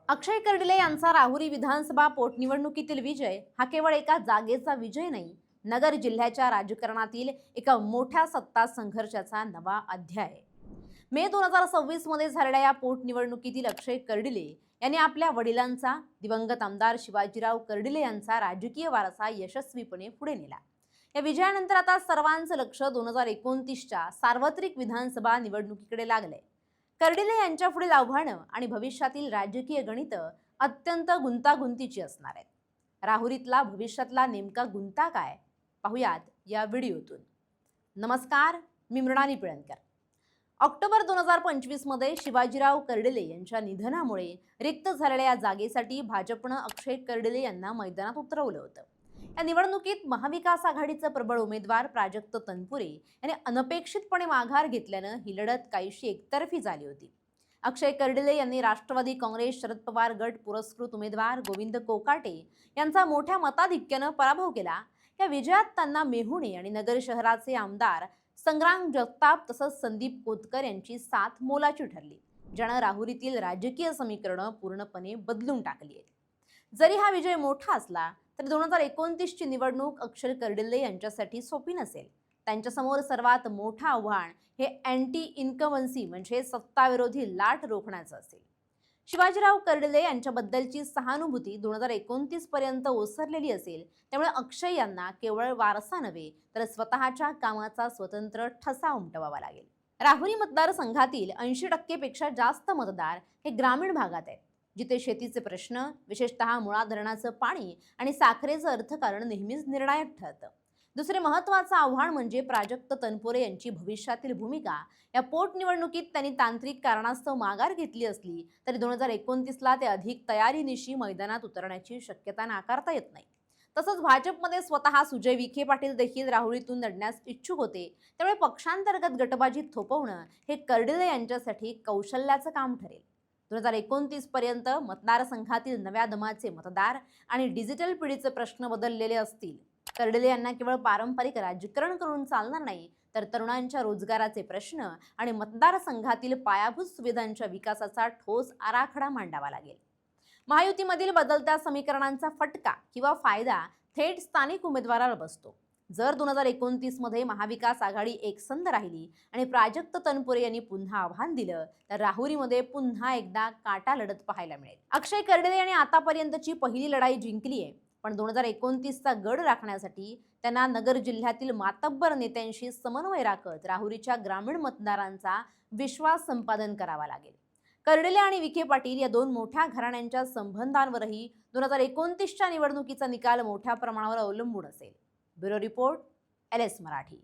अक्षय कर्डिले यांचा राहुरी विधानसभा पोटनिवडणुकीतील विजय हा केवळ एका जागेचा विजय नाही, नगर जिल्ह्याच्या राजकारणातील एका मोठ्या सत्ता संघर्षाचा नवा अध्याय आहे। मे 2026 मध्ये झालेल्या या पोटनिवडणुकीतील अक्षय कर्डिले यांनी आपल्या वडिलांचा दिवंगत आमदार शिवाजीराव कर्डिले यांचा राजकीय वारसा यशस्वीपणे पुढे नेला। या विजयानंतर आता सर्वांचं लक्ष 2029च्या सार्वत्रिक विधानसभा निवडणुकीकडे लागले। कर्डिले यांच्या पुढील आव्हानं आणि भविष्यातील राजकीय गणित अत्यंत गुंतागुंतीची असणार आहेत। राहुरीतला भविष्यातला नेमका गुंता काय पाहूयात या व्हिडिओतून। नमस्कार, मी मृणाली पिळणकर। ऑक्टोबर 2025 मध्ये शिवाजीराव कर्डिले यांच्या निधनामुळे रिक्त झालेल्या या जागेसाठी भाजपनं अक्षय कर्डिले यांना मैदानात उतरवलं होतं। या निवडणुकीत महाविकास आघाडीचे प्रबळ उमेदवार प्राजक्त तनपुरे यांनी अनपेक्षितपणे माघार घेतल्यानं ही लढत काहीशी एकतर्फी झाली होती। अक्षय कर्डिले यांनी राष्ट्रवादी काँग्रेस शरद पवार गट पुरस्कृत उमेदवार गोविंद कोकाटे यांचा मोठ्या मताधिक्यानं पराभव केला। या विजयात त्यांना मेहुणे आणि नगर शहराचे आमदार संग्राम जगताप तसंच संदीप कोतकर यांची साथ मोलाची ठरली, ज्यानं राहुरीतील राजकीय समीकरणं पूर्णपणे बदलून टाकली आहेत। जरी हा विजय मोठा असला तरी 2029ची निवडणूक अक्षय कर्डिले यांच्यासाठी सोपी नसेल। त्यांच्यासमोर सर्वात मोठं आव्हान हे अँटी इन्कमन्सी म्हणजे सत्ताविरोधी लाट रोखण्याचं असेल। शिवाजीराव कर्डिले यांच्याबद्दलची सहानुभूती 2029 पर्यंत ओसरलेली असेल, त्यामुळे अक्षय यांना केवळ वारसा नव्हे तर स्वतःच्या कामाचा स्वतंत्र ठसा उमटवावा लागेल। राहुरी मतदारसंघातील 80% पेक्षा जास्त मतदार हे ग्रामीण भागात आहेत, जिथे शेतीचे प्रश्न, विशेषतः मुळा धरणाचं पाणी आणि साखरेचं अर्थकारण नेहमीच निर्णायक ठरतं। दुसरे महत्त्वाचं आव्हान म्हणजे प्राजक्त तनपुरे यांची भविष्यातील भूमिका। या पोटनिवडणुकीत त्यांनी तांत्रिक कारणास्तव माघार घेतली असली तरी 2029ला ते अधिक तयारीनिशी मैदानात उतरण्याची शक्यता नाकारता येत नाही। तसंच भाजपमध्ये स्वतः सुजय विखे पाटील देखील राहुरीतून लढण्यास इच्छुक होते, त्यामुळे पक्षांतर्गत गटबाजी थोपवणं हे कर्डिले यांच्यासाठी कौशल्याचं काम ठरेल। 2029 पर्यंत मतदारसंघातील नव्या दमाचे मतदार आणि डिजिटल पिढीचे प्रश्न बदललेले असतील। कर्डिले यांना केवळ पारंपरिक राजकारण करून चालणार नाही, तर तरुणांच्या रोजगाराचे प्रश्न आणि मतदारसंघातील पायाभूत सुविधांच्या विकासाचा ठोस आराखडा मांडावा लागेल। महायुतीमधील बदलत्या समीकरणांचा फटका किंवा फायदा थेट स्थानिक उमेदवाराला बसतो। जर 2029 मध्ये महाविकास आघाडी एकसंध राहिली आणि प्राजक्त तनपुरे यांनी पुन्हा आव्हान दिलं तर राहुरीमध्ये पुन्हा एकदा काटा लढत पाहायला मिळेल। अक्षय कर्डिले यांनी आतापर्यंतची पहिली लढाई जिंकली आहे, पण 2029चा गड राखण्यासाठी त्यांना नगर जिल्ह्यातील मातब्बर नेत्यांशी समन्वय राखत राहुरीच्या ग्रामीण मतदारांचा विश्वास संपादन करावा लागेल। कर्डिले आणि विखे पाटील या दोन मोठ्या घराण्यांच्या संबंधांवरही 2029च्या निवडणुकीचा निकाल मोठ्या प्रमाणावर अवलंबून असेल। Bureau report, LS Marathi.